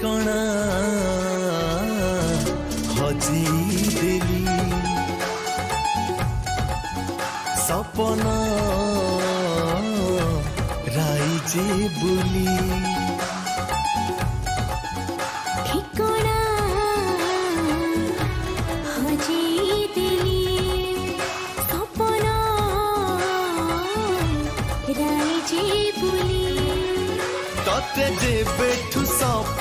ঠিকଣା হজি দেলি সপনা রাইজে বুলি ঠিকনা হজি দেলি সপনা রাইজে বুলি ততে যেবেঠু সপ